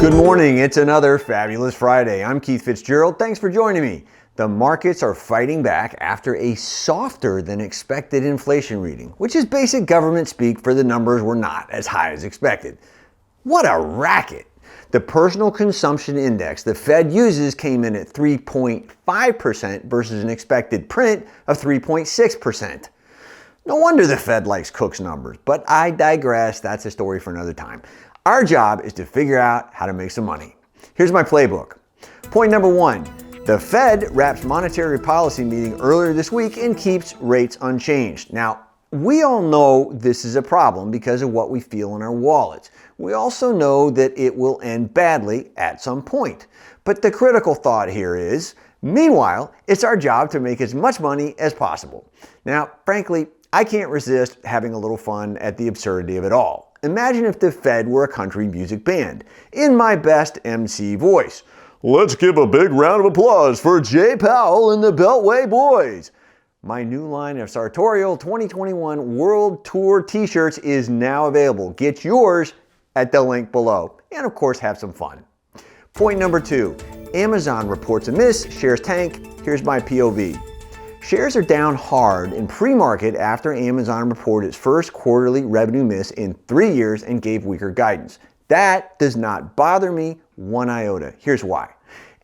Good morning, it's another fabulous Friday. I'm Keith Fitz-Gerald, thanks for joining me. The markets are fighting back after a softer than expected inflation reading, which is basic government speak for the numbers were not as high as expected. What a racket! The personal consumption index the Fed uses came in at 3.5% versus an expected print of 3.6%. No wonder the Fed likes Cook's numbers, but I digress, that's a story for another time. Our job is to figure out how to make some money. Here's my playbook. Point number one, the Fed wraps monetary policy meeting earlier this week and keeps rates unchanged. Now, we all know this is a problem because of what we feel in our wallets. We also know that it will end badly at some point. But the critical thought here is, meanwhile, it's our job to make as much money as possible. Now, frankly, I can't resist having a little fun at the absurdity of it all. Imagine if the Fed were a country music band. In my best MC voice, let's give a big round of applause for Jay Powell and the Beltway Boys. My new line of sartorial 2021 World Tour t-shirts is now available. Get yours at the link below. And of course, have some fun. Point number two, Amazon reports a miss, shares tank. Here's my POV. Shares are down hard in pre-market after Amazon reported its first quarterly revenue miss in 3 years and gave weaker guidance. That does not bother me one iota. Here's why.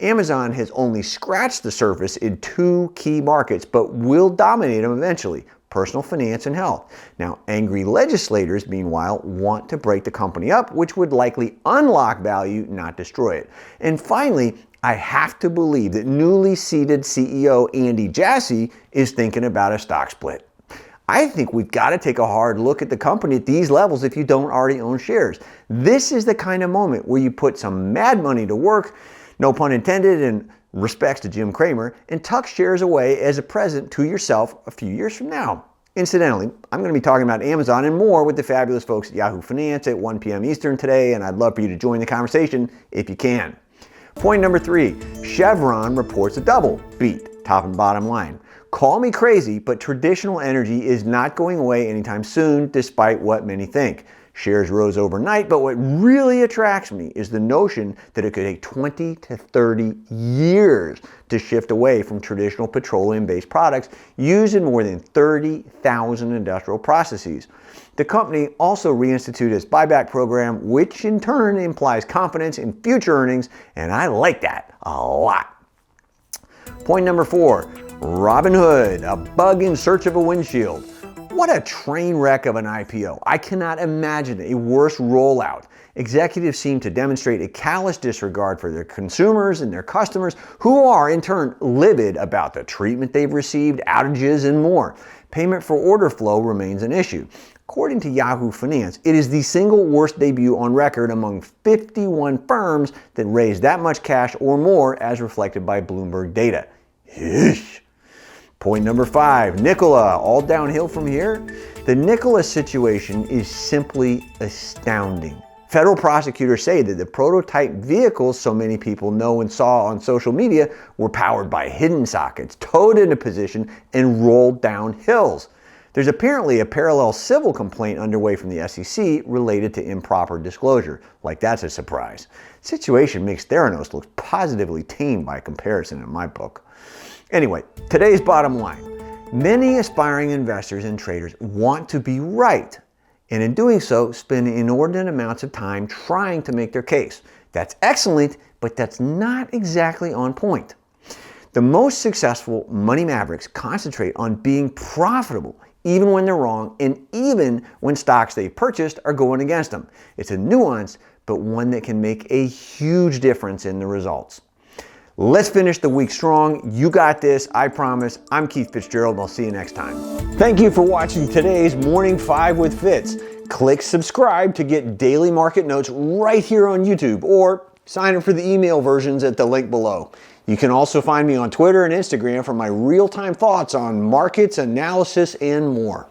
Amazon has only scratched the surface in two key markets, but will dominate them eventually, personal finance and health. Now, angry legislators, meanwhile, want to break the company up, which would likely unlock value, not destroy it. And finally, I have to believe that newly seated CEO Andy Jassy is thinking about a stock split. I think we've got to take a hard look at the company at these levels if you don't already own shares. This is the kind of moment where you put some mad money to work, no pun intended, and respects to Jim Cramer, and tuck shares away as a present to yourself a few years from now. Incidentally, I'm going to be talking about Amazon and more with the fabulous folks at Yahoo Finance at 1 p.m. Eastern today, and I'd love for you to join the conversation if you can. Point number three, Chevron reports a double beat, top and bottom line. Call me crazy, but traditional energy is not going away anytime soon, despite what many think. Shares rose overnight, but what really attracts me is the notion that it could take 20 to 30 years to shift away from traditional petroleum-based products used in more than 30,000 industrial processes. The company also reinstituted its buyback program, which in turn implies confidence in future earnings, and I like that a lot. Point number four, Robinhood, a bug in search of a windshield. What a train wreck of an IPO. I cannot imagine a worse rollout. Executives seem to demonstrate a callous disregard for their consumers and their customers, who are in turn livid about the treatment they've received, outages, and more. Payment for order flow remains an issue. According to Yahoo Finance, it is the single worst debut on record among 51 firms that raised that much cash or more, as reflected by Bloomberg data. Yeesh. Point number five, Nikola, all downhill from here. The Nikola situation is simply astounding. Federal prosecutors say that the prototype vehicles so many people know and saw on social media were powered by hidden sockets, towed into position, and rolled down hills. There's apparently a parallel civil complaint underway from the SEC related to improper disclosure. Like that's a surprise. The situation makes Theranos look positively tame by comparison in my book. Anyway, today's bottom line. Many aspiring investors and traders want to be right, and in doing so, spend inordinate amounts of time trying to make their case. That's excellent, but that's not exactly on point. The most successful money mavericks concentrate on being profitable, even when they're wrong, and even when stocks they've purchased are going against them. It's a nuance, but one that can make a huge difference in the results. Let's finish the week strong. You got this, I promise. I'm Keith Fitz-Gerald, and I'll see you next time. Thank you for watching today's Morning 5 with Fitz. Click subscribe to get daily market notes right here on YouTube, or sign up for the email versions at the link below. You can also find me on Twitter and Instagram for my real-time thoughts on markets, analysis, and more.